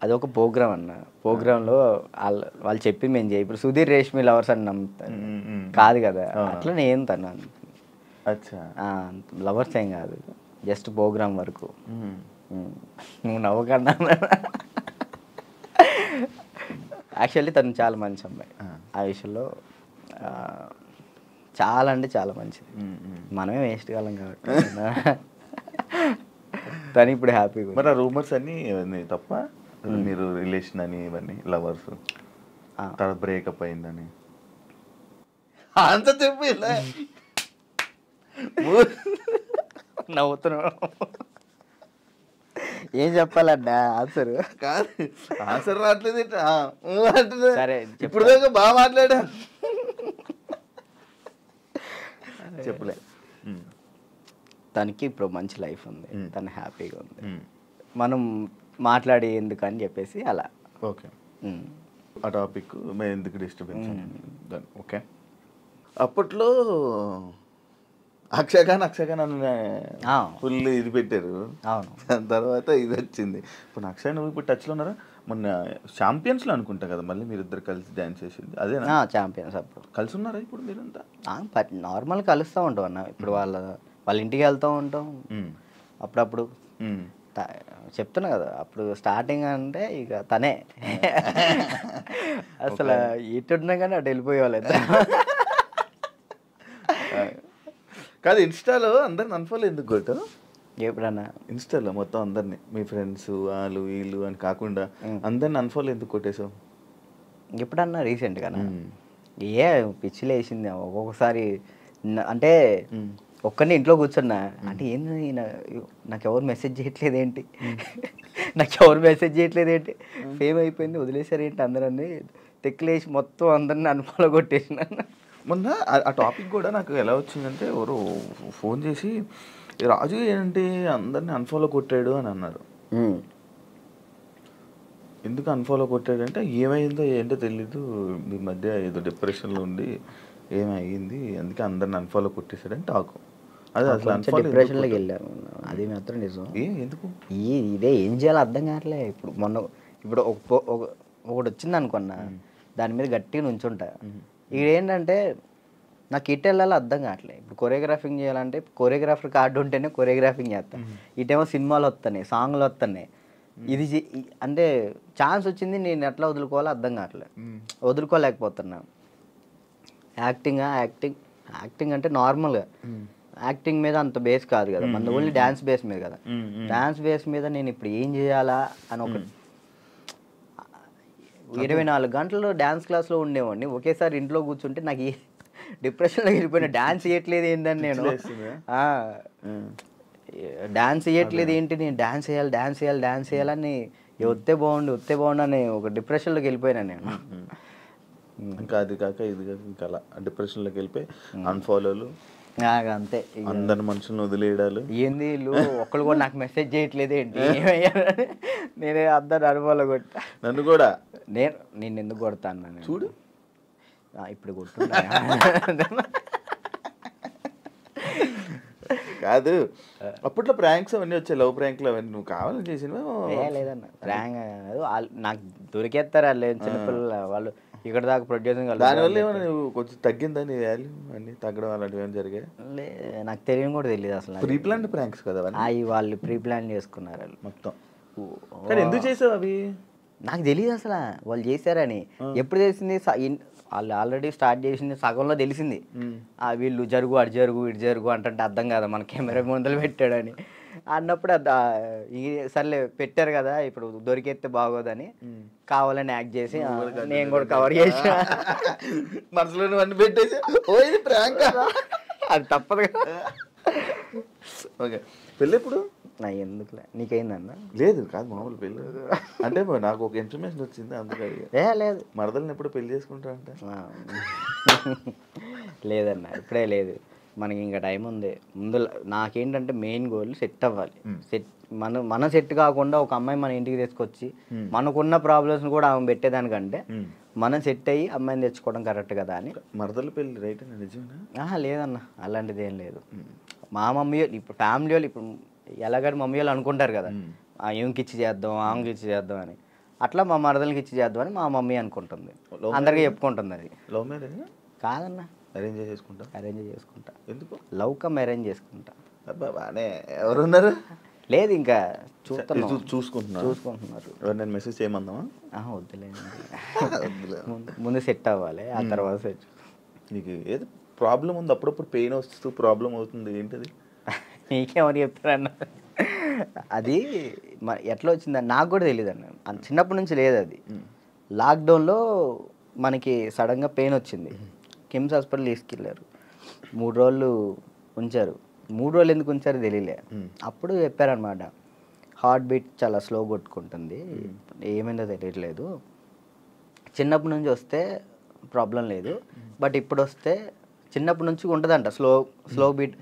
అది ఒక ప్రోగ్రామ్ అన్న, ప్రోగ్రాంలో వాళ్ళు చెప్పి మేము చేయి, ఇప్పుడు సుధీర్ రేష్మి లవర్స్ అని నమ్ముతాను కాదు కదా, అట్లా నేను తన్నాను. లవర్స్ ఏం కాదు, జస్ట్ ప్రోగ్రామ్ వరకు. నువ్వు నవ్వకన్నా, యాక్చువల్లీ తను చాలా మంచి అమ్మాయి, ఆ విషయంలో చాలా అంటే చాలా మంచిది, మనమే వేస్ట్ కాలం కాబట్టి తను ఇప్పుడు హ్యాపీగా. మరి ఆ రూమర్స్ అన్నీ తప్ప, మీరు రిలేషన్ అని ఇవన్నీ లవర్స్ తర్వాత బ్రేకప్ అయిందని అంత చెప్పి నవ్వుతున్నావు, ఏం చెప్పాలన్నా ఆన్సర్ కాదు, ఆన్సర్ రావట్లేదు. సరే ఇప్పుడు దాకా బాగా మాట్లాడా, చెప్పలే. తనకి ఇప్పుడు మంచి లైఫ్ ఉంది, తను హ్యాపీగా ఉంది. మనం మాట్లాడి ఎందుకు అని చెప్పేసి అలా. ఓకే, ఆ టాపిక్ మేము ఎందుకు డిస్టర్బెన్స్ దాన్ని. ఓకే, అప్పట్లో అక్షయఖాన్ అన్న ఫుల్ ఇది పెట్టారు. అవును, దాని తర్వాత ఇది వచ్చింది. ఇప్పుడు అక్షయ్ నువ్వు ఇప్పుడు టచ్లో ఉన్నారా? మొన్న ఛాంపియన్స్లో అనుకుంటా కదా మళ్ళీ మీరిద్దరు కలిసి డ్యాన్స్ చేసింది అదేనా? ఛాంపియన్స్. అప్పుడు కలిసి ఉన్నారా ఇప్పుడు మీరంతా? నార్మల్ కలుస్తూ ఉంటాం అన్న. ఇప్పుడు వాళ్ళ ఇంటికి వెళ్తూ ఉంటాం అప్పుడప్పుడు. చెప్తున్నా కదా, అప్పుడు స్టార్టింగ్ అంటే ఇక తనే అసలు ఇటున్నా కానీ అటు వెళ్ళిపోయేవాళ్ళు. కాదు, ఇన్స్టాలో అందరిని అన్ఫాలో ఎందుకు కొట్టావు? ఎప్పుడన్నా ఇన్స్టాలో మొత్తం అందరినీ, మీ ఫ్రెండ్స్ వాళ్ళు వీళ్ళు అని కాకుండా అందరిని అన్ఫాలో ఎందుకు కొట్టేసావు? ఎప్పుడన్నా రీసెంట్గా ఏ పిచ్చిలు వేసింది ఒక్కొక్కసారి. అంటే ఒక్కరిని ఇంట్లో కూర్చున్నా అంటే ఏంది నాకు ఎవరు మెసేజ్ చేయట్లేదు ఏంటి, ఫేమ్ అయిపోయింది వదిలేసారు ఏంటి అందరని తెక్కులేసి మొత్తం అందరిని అన్ఫాలో కొట్టేసిన. మొన్న ఆ టాపిక్ కూడా నాకు ఎలా వచ్చిందంటే ఎవరు ఫోన్ చేసి రాజు ఏంటి అందరిని అన్ఫాలో కొట్టాడు అని అన్నారు. ఎందుకు అన్ఫాలో కొట్టాడు అంటే ఏమైందో ఏంటో తెలీదు, మీ మధ్య ఏదో డిప్రెషన్లో ఉండి ఏమైంది అందుకే అందరిని అన్ఫాలో కొట్టేశాడని టాకు. అదే అసలు అన్ఫాలో డిప్రెషన్లోకి వెళ్ళాను, అది మాత్రం నిజం. ఎందుకు ఇదే ఏం చేయాలో అర్థం కావట్లే. ఇప్పుడు ఒకటి వచ్చింది అనుకున్నా, దాని మీద గట్టిగా నుంచుంటా. ఇదేంటంటే నాకు ఇటు వెళ్ళాలో అర్థం కావట్లేదు. ఇప్పుడు కొరియోగ్రాఫింగ్ చేయాలంటే కొరియోగ్రాఫర్ కార్డు ఉంటేనే కొరియోగ్రాఫింగ్ చేస్తాను. ఇటేమో సినిమాలు వస్తున్నాయి, సాంగ్లు వస్తున్నాయి. ఇది అంటే ఛాన్స్ వచ్చింది, నేను ఎట్లా వదులుకోవాలో అర్థం కావట్లేదు, వదులుకోలేకపోతున్నా. యాక్టింగ్ అంటే నార్మల్గా యాక్టింగ్ మీద అంత బేస్ కాదు కదా, మన ఓన్లీ డ్యాన్స్ బేస్ మీద కదా. డ్యాన్స్ బేస్ మీద నేను ఇప్పుడు ఏం చేయాలా అని ఒక 24 గంటలు డ్యాన్స్ క్లాస్లో ఉండేవాడిని. ఒకేసారి ఇంట్లో కూర్చుంటే నాకు డిప్రెషన్లోకి వెళ్ళిపోయిన. డ్యాన్స్ చేయట్లేదు ఏంటని నేను డాన్స్ చేయట్లేదు ఏంటి, నేను డాన్స్ చేయాలని వస్తే బాగుండు అని ఒక డిప్రెషన్లోకి వెళ్ళిపోయినా నేను. ఇంకా అది కాక ఇది కాక ఇంకా అలా డిప్రెషన్లోకి వెళ్ళిపోయి అన్ఫాలోలు అంతే, అందరి మనుషులను వదిలేయడాలు. ఏంది వీళ్ళు ఒక్కళ్ళు కూడా నాకు మెసేజ్ చేయట్లేదు ఏంటి, నేనే అందరు అనుభవాలు కొట్టా. నన్ను కూడా నేను ఎందుకు కొడతాను చూడు, ఇప్పుడు కొట్టున్నా కాదు. అప్పట్లో ప్రాంక్స్ అవన్నీ వచ్చాయి, లవ్ ప్రాంక్లు అవన్నీ నువ్వు కావాలని చేసినవా? లేదన్న, ప్రాంక్ నాకు దొరికేస్తారు వాళ్ళు చిన్నపిల్లలు, వాళ్ళు ఇక్కడ దాకా ప్రొడ్యూసింగ్. దానివల్ల ఏమైనా నువ్వు కొంచెం తగ్గిందా నీ వాల్యూ అన్నీ తగ్గడం అలాంటివి ఏమైనా జరిగాయి? నాకు తెలియని కూడా తెలియదు అసలు. ప్రీ ప్లాన్ ప్రాంక్స్ కదా అవి వాళ్ళు ప్రీ ప్లాన్ చేసుకున్నారు వాళ్ళు మొత్తం. కానీ ఎందుకు చేసావు అవి? నాకు తెలియదు అసలు వాళ్ళు చేశారని. ఎప్పుడు తెలిసింది, వాళ్ళు ఆల్రెడీ స్టార్ట్ చేసింది సగంలో తెలిసింది. వీళ్ళు జరుగు అటు జరుగు ఇటు జరుగు అంటే అర్థం కదా మన కెమెరా ముందలు పెట్టాడని అన్నప్పుడు సర్లే పెట్టారు కదా ఇప్పుడు దొరికేస్తే బాగోదని కావాలని యాక్ట్ చేసి నేను కూడా కవర్ చేసా. మనసులో అన్ని పెట్టేసి అది తప్పదు కదా. ఓకే, పెళ్ళి ఎప్పుడు? ఎందుకులే, నీకైందన్న? లేదు కాదు, మామూలు పెళ్ళి అంటే నాకు ఒక ఇన్ఫర్మేషన్ వచ్చింది అందుకే. లేదు, మరదల్ని ఎప్పుడు పెళ్లి చేసుకుంటా అంటే? లేదన్న, ఇప్పుడే లేదు, మనకి ఇంకా టైం ఉంది. ముందు నాకేంటంటే మెయిన్ గోల్ సెట్ అవ్వాలి. మన సెట్ కాకుండా ఒక అమ్మాయి మన ఇంటికి తీసుకొచ్చి మనకున్న ప్రాబ్లమ్స్ కూడా ఆమె పెట్టేదానికంటే మనం సెట్ అయ్యి అమ్మాయిని తెచ్చుకోవడం కరెక్ట్ కదా అని. మరదల పెళ్ళి రైట్ అని నిజమేనా? లేదన్న, అలాంటిది ఏం లేదు. మా మమ్మీ ఇప్పుడు ఫ్యామిలీ వాళ్ళు ఇప్పుడు ఎలాగని మమ్మీ వాళ్ళు అనుకుంటారు కదా, ఈమెకి ఇచ్చి చేద్దాం ఆమెకి ఇచ్చి చేద్దాం అని. అట్లా మా మరదలకి ఇచ్చి చేద్దాం అని మా మమ్మీ అనుకుంటుంది, అందరికీ చెప్పుకుంటుంది. అది లవ్ మ్యారేజ్ కాదన్న, అరేంజ్ చేసుకుంటా. ఎందుకు? లవ్ కమ్ అరేంజ్ చేసుకుంటా. అబ్బా బానే, ఎవరున్నారు? లేదు ఇంకా చూసుకుంటున్నారు. నేను మెసేజ్ చేయమందామా? వద్దులేదు, ముందు సెట్ అవ్వాలి, ఆ తర్వాత సెట్. నీకు ఏదో ప్రాబ్లం ఉంది, అప్పుడప్పుడు పెయిన్ వస్తూ ప్రాబ్లం అవుతుంది, ఏంటది? నీకేమని చెప్తారన్న? అది ఎట్లా వచ్చిందని నాకు కూడా తెలియదు అన్న, చిన్నప్పటి నుంచి లేదు అది. లాక్డౌన్లో మనకి సడన్గా పెయిన్ వచ్చింది, కిమ్స్ హాస్పిటల్ తీసుకెళ్ళారు, 3 రోజులు ఉంచారు. 3 రోజులు ఎందుకు ఉంచారో తెలియలే. అప్పుడు చెప్పారనమాట, హార్ట్ బీట్ చాలా స్లో కొట్టుకుంటుంది, ఏమైందో తెలియట్లేదు, చిన్నప్పటి నుంచి వస్తే ప్రాబ్లం లేదు, బట్ ఇప్పుడు వస్తే చిన్నప్పటి నుంచి ఉంటుందంట స్లో బీట్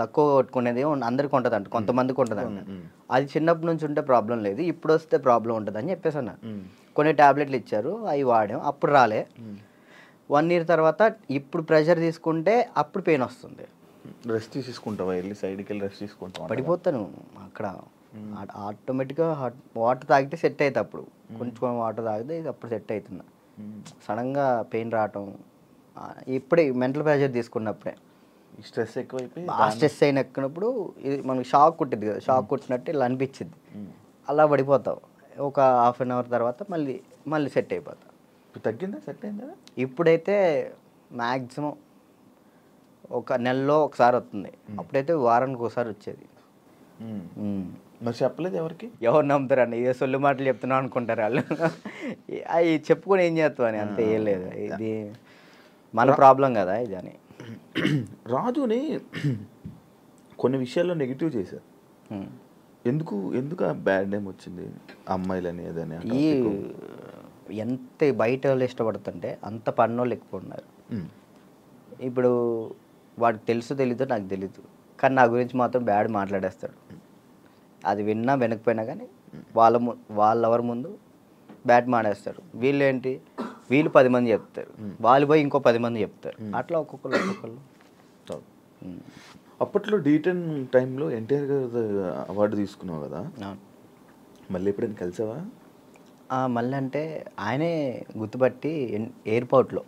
తక్కువ కొట్టుకునేది అందరికి ఉంటుందంట, కొంతమందికి ఉంటుందంట. అది చిన్నప్పటి నుంచి ఉంటే ప్రాబ్లం లేదు, ఇప్పుడు వస్తే ప్రాబ్లం ఉంటుంది అని చెప్పేసి అన్న. కొన్ని ట్యాబ్లెట్లు ఇచ్చారు, అవి వాడాం, అప్పుడు రాలే. 1 year తర్వాత ఇప్పుడు ప్రెషర్ తీసుకుంటే అప్పుడు పెయిన్ వస్తుంది. రెస్ట్ తీసుకుంటావా, వెళ్ళి సైడ్కి వెళ్ళి రెస్ట్ తీసుకుంటావా? పడిపోతాను అక్కడ. ఆటోమేటిక్గా వాటర్ తాగితే సెట్ అవుతుంది, అప్పుడు కొంచెం వాటర్ తాగితే అప్పుడు సెట్ అవుతుంది. సడన్గా పెయిన్ రావటం ఇప్పుడే మెంటల్ ప్రెషర్ తీసుకున్నప్పుడే. స్ట్రెస్ ఎక్కువైపోయి ఆ స్ట్రెస్ అయిన ఎక్కినప్పుడు ఇది మనకి షాక్ కుట్టింది కదా, షాక్ కుట్టినట్టు ఇలా అనిపించింది, అలా పడిపోతావు. ఒక 1/2 hour తర్వాత మళ్ళీ సెట్ అయిపోతావు. తగ్గిందా, సెట్ అయిందా? ఇప్పుడైతే మ్యాక్సిమం ఒక నెలలో ఒకసారి వస్తుంది, అప్పుడైతే వారానికి ఒకసారి వచ్చేది. మరి చెప్పలేదు ఎవరికి? ఎవరు నమ్ముతారండి, ఇదే సొల్లు మాటలు చెప్తున్నాం అనుకుంటారు వాళ్ళు. అవి చెప్పుకొని ఏం చేస్తావు అని, అంతే, ఏం లేదు, ఇది మన ప్రాబ్లం కదా ఇది అని. రాజుని కొన్ని విషయాల్లో నెగిటివ్ చేశారు. ఎందుకు ఆ బ్యాడ్ నేమ్ వచ్చింది అమ్మాయిలని ఏదని? ఈ ఎంత బయట వాళ్ళు ఇష్టపడుతుంటే అంత పన్నోళ్ళు ఎక్కువ ఉన్నారు. ఇప్పుడు వాడికి తెలీదో నాకు తెలీదు, కానీ నా గురించి మాత్రం బ్యాడ్ మాట్లాడేస్తాడు. అది విన్నా వినకపోయినా కానీ వాళ్ళెవరి ముందు బ్యాడ్ మాడేస్తాడు. వీళ్ళు 10 మంది చెప్తారు, వాళ్ళు పోయి ఇంకో 10 మంది చెప్తారు, అట్లా ఒక్కొక్కళ్ళు. అప్పట్లో D10 టైంలో ఎన్టీఆర్ గారు అవార్డు తీసుకున్నావు కదా, మళ్ళీ ఎప్పుడైనా కలిసావా? మళ్ళీ అంటే ఆయనే గుర్తుపట్టి ఎయిర్పోర్ట్లో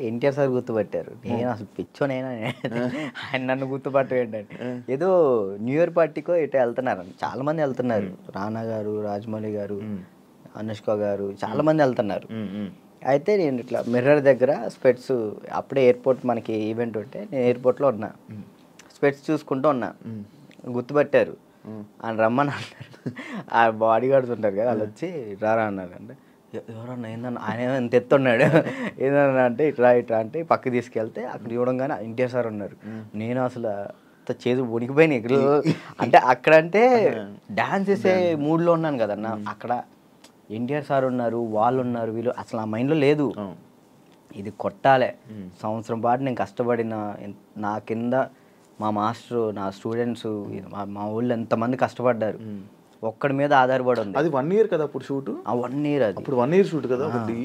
ఎన్టీఆర్ సార్ గుర్తుపట్టారు. నేను అసలు పిచ్చోనైనా ఆయన నన్ను గుర్తుపట్టండి. ఏదో న్యూ ఇయర్ పార్టీకో ఇటు వెళ్తున్నారు, చాలా మంది వెళ్తున్నారు, రానా గారు, రాజమౌళి గారు, అనుష్క గారు, చాలా మంది వెళ్తున్నారు. అయితే నేను ఇట్లా మిర్రర్ దగ్గర స్పెట్స్, అప్పుడే ఎయిర్పోర్ట్ మనకి ఈవెంట్ ఉంటే నేను ఎయిర్పోర్ట్లో ఉన్నా, స్పెట్స్ చూసుకుంటూ ఉన్నా, గుర్తుపట్టారు, ఆయన రమ్మని అన్నారు. ఆ బాడీ గార్డ్స్ ఉంటారు కదా, వాళ్ళు వచ్చి రారా అన్నారు. అంటే ఎవరన్నా ఏందన్నా, ఆయన ఎంత ఎత్తున్నాడు, ఏందన్నా అంటే ఇట్లా అంటే పక్కకి తీసుకెళ్తే అక్కడ చూడంగానే ఎన్టీఆర్ సార్ ఉన్నారు. నేను అసలు చేదు ఉనికిపోయినాయి ఇక్కడ. అంటే అక్కడంటే డ్యాన్స్ చేసే మూడ్లో ఉన్నాను కదన్నా, అక్కడ ఎన్టీఆర్ సార్ ఉన్నారు, వాళ్ళు ఉన్నారు, వీళ్ళు అసలు ఆ మైండ్లో లేదు. ఇది కొట్టాలి, సంవత్సరం పాటు నేను కష్టపడిన, నా కింద మా మాస్టరు, నా స్టూడెంట్స్, మా ఊళ్ళో ఎంతమంది కష్టపడ్డారు, ఒక్కడి మీద ఆధారపడి ఉంది. అది 1 year కదా అప్పుడు షూట్? 1 year. అది అప్పుడు 1 year షూట్ కదా ఒకటి.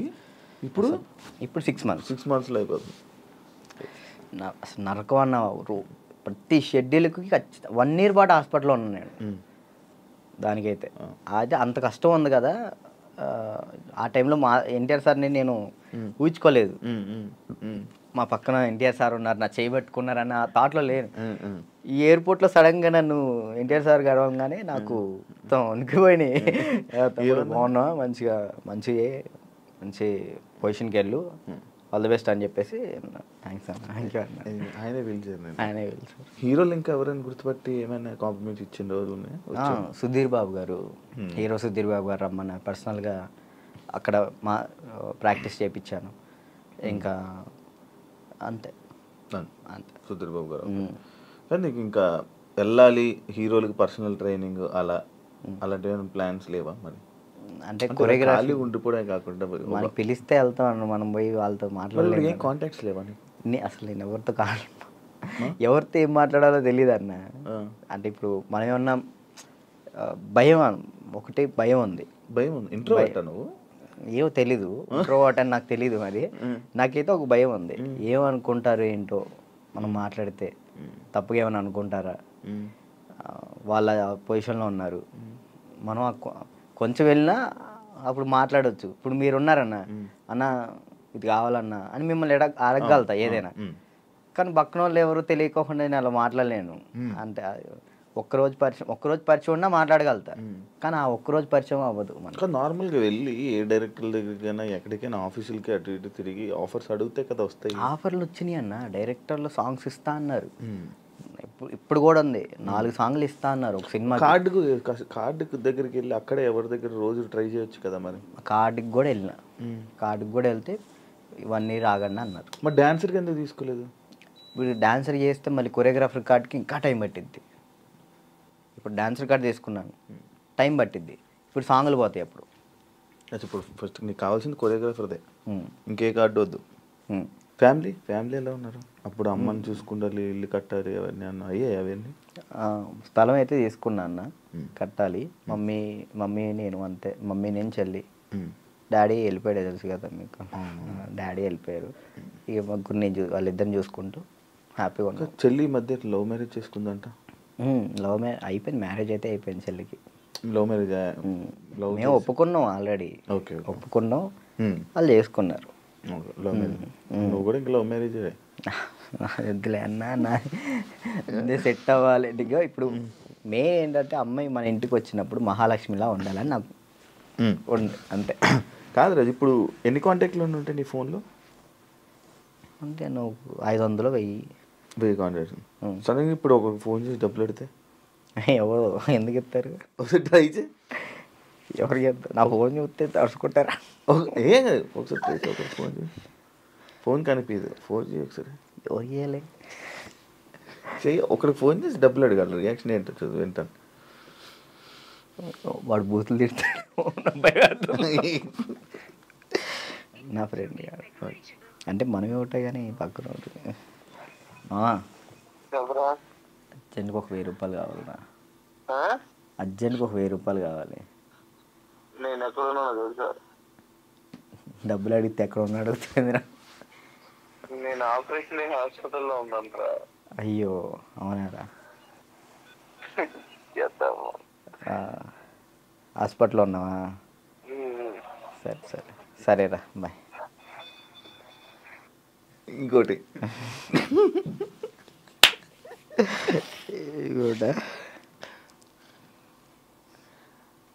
ఇప్పుడు 6 months. 6 monthsలో అయిపోతుంది. అసలు నరకం అన్న, ప్రతి షెడ్యూల్కి 1 year పాటు హాస్పిటల్లో ఉన్నాను నేను. దానికైతే అయితే అంత కష్టం ఉంది కదా. ఆ టైంలో మా ఎన్టీఆర్ సార్ని నేను ఊహించుకోలేదు. మా పక్కన ఎన్టీఆర్ సార్ ఉన్నారు, నా చేయబెట్టుకున్నారన్న థాట్లో లేను. ఈ ఎయిర్పోర్ట్లో సడన్గా నన్ను ఎన్టీఆర్ సార్ గడవగానే నాకు మొత్తం వణికిపోయినాయి. బాగున్నా, మంచి పొజిషన్కి వెళ్ళు, ఆల్ ది బెస్ట్ అని చెప్పేసి థ్యాంక్స్ అన్న. ఆయనే పిలిచారు. హీరోలు ఇంకా ఎవరైనా గుర్తుపట్టి ఏమైనా కాంప్లిమెంట్స్ ఇచ్చిన రోజులు ఉన్నాయి? సుధీర్ బాబు గారు, హీరో సుధీర్ బాబు గారు రమ్మన్నారు, పర్సనల్గా అక్కడ మా ప్రాక్టీస్ చేయించాను. ఇంకా అంతే. సుధీర్ బాబు గారు. కానీ నీకు ఇంకా వెళ్ళాలి హీరోలకి పర్సనల్ ట్రైనింగ్ అలాంటి ప్లాన్స్ లేవా మరి? అంటే కొరియోగ్రఫీ ఉండిపోవడం కాకుండా మనకి పిలిస్తే వెళ్తాం, మనం పోయి వాళ్ళతో మాట్లాడలేదు. ఏం కాంటాక్ట్స్ లేవా? అసలు నేను ఎవరితో ఏం మాట్లాడాలో తెలియదు అన్న. అంటే ఇప్పుడు మనం ఏమన్నా ఒకటి భయం ఉంది. ఇంట్రోవర్ట్ నువ్వు? ఏమో తెలీదు, ఇంట్రోవర్ట్ అని నాకు తెలీదు. మరి నాకైతే ఒక భయం ఉంది, ఏమనుకుంటారు ఏంటో, మనం మాట్లాడితే తప్పుగా ఏమైనా అనుకుంటారా, వాళ్ళ పొజిషన్లో ఉన్నారు, మనం కొంచెం వెళ్ళినా అప్పుడు మాట్లాడవచ్చు. ఇప్పుడు మీరు ఉన్నారన్న, అన్న ఇది కావాలన్నా అని మిమ్మల్ని అడగగలుగుతా ఏదైనా, కానీ పక్కన వాళ్ళు ఎవరు తెలియకోకుండా నేను అలా మాట్లాడలేను. అంటే ఒక్కరోజు పరిచయం ఉన్నా మాట్లాడగలుగుతా, కానీ ఆ ఒక్కరోజు పరిచయం అవ్వదు. మనకు నార్మల్గా వెళ్ళి ఏ డైరెక్టర్ల దగ్గరికైనా ఎక్కడికైనా ఆఫీసులకి అటు ఇటు తిరిగి ఆఫర్స్ అడిగితే కదా వస్తాయి. ఆఫర్లు వచ్చినాయి అన్న, డైరెక్టర్లు సాంగ్స్ ఇస్తా అన్నారు. ఇప్పుడు కూడా ఉంది, 4 సాంగ్లు ఇస్తా అన్నారు ఒక సినిమా. కార్డుకు దగ్గరికి వెళ్ళి అక్కడ ఎవరి దగ్గర రోజు ట్రై చేయొచ్చు కదా. మరి కార్డుకి కూడా వెళ్ళిన, కార్డుకి కూడా వెళ్తే 1 year ఆగండి అన్నారు. మరి డాన్సర్కి ఎందుకు తీసుకోలేదు? ఇప్పుడు డాన్సర్ చేస్తే మళ్ళీ కొరియోగ్రాఫర్ కార్డ్కి ఇంకా టైం పట్టిద్ది. ఇప్పుడు డాన్సర్ కార్డ్ తీసుకున్నాను, టైం పట్టిద్ది. ఇప్పుడు సాంగ్లు పోతాయి. ఇప్పుడు ఫస్ట్ నీకు కావాల్సింది కొరియోగ్రాఫర్దే, ఇంకే కార్డు వద్దు. ఫ్యామిలీ ఎలా ఉన్నారు అప్పుడు? అమ్మని చూసుకుంటారు, ఇల్లు కట్టాలి, అవన్నీ అన్న అయ్యాయి అవన్నీ? స్థలం అయితే తీసుకున్నా అన్న, కట్టాలి. మమ్మీ నేను అంతే. మమ్మీ నేను చెల్లి. డాడీ వెళ్ళిపోయాడు, తెలుసు కదా మీకు. డాడీ వెళ్ళిపోయారు. ఇక ముగ్గురు నేను వాళ్ళిద్దరిని చూసుకుంటూ హ్యాపీగా ఉన్నాను. చెల్లి ఈ మధ్య లవ్ మ్యారేజ్ చేసుకుందంట. లవ్ మ్యారేజ్ అయిపోయింది, మ్యారేజ్ అయితే అయిపోయింది చెల్లికి. Love marriage? మేము ఒప్పుకున్నాం ఆల్రెడీ. ఓకే, ఒప్పుకున్నాం, వాళ్ళు చేసుకున్నారు. Love marriage. నువ్వు కూడా ఇంకా లవ్ మ్యారేజ్? వద్దులే అన్న, నా సెట్ అవ్వాలి. ఇక ఇప్పుడు మెయిన్ ఏంటంటే అమ్మాయి మన ఇంటికి వచ్చినప్పుడు మహాలక్ష్మిలా ఉండాలని నాకు అంతే. కాదు రాజు, ఇప్పుడు ఎన్ని కాంటాక్ట్లు ఉంటాయి నీ ఫోన్లో? అంటే నువ్వు 500 1000 కాంటాక్ట్స్. సడన్గా ఇప్పుడు ఒక ఫోన్ చేసి డబ్బులు పెడితే ఎవరు ఎందుకు ఇస్తారు? ఒకసారి ట్రై చేయి. ఎవరికి ఇస్తారు? నా ఫోన్ చూస్తే తడుచుకుంటారా? ఏం కాదు, ఒకసారి ట్రై చేయి. ఒకసారి ఫోన్ చేయి. ఫోన్ కనిపించదు, ఫోన్ చేయి ఒకసారి. ఎవరు చేయాలి? చెయ్యి. ఒకరికి ఫోన్ చేసి డబ్బులు అడగాలి, రియాక్షన్ ఏంటో వింటాను. వాడు బూతులు తిడతాడు. నా ఫ్రెండ్ అంటే మనమే ఉంటాయి కానీ పక్కన ఉంటుంది. అర్జెంట్కి ఒక 1000 రూపాయలు కావాలన్నా. అర్జెంట్కి ఒక 1000 రూపాయలు కావాలి. నేను ఎక్కడ డబ్బులు అడిగితే ఎక్కడ ఉన్నాడు అడుగుతుంది. నేను ఆపరేషన్ హాస్పిటల్లో ఉన్నాను. అయ్యో అవునారా? హాస్పిటల్లో ఉన్నావా? సరే సరేరా, బాయ్. ఇంకోటి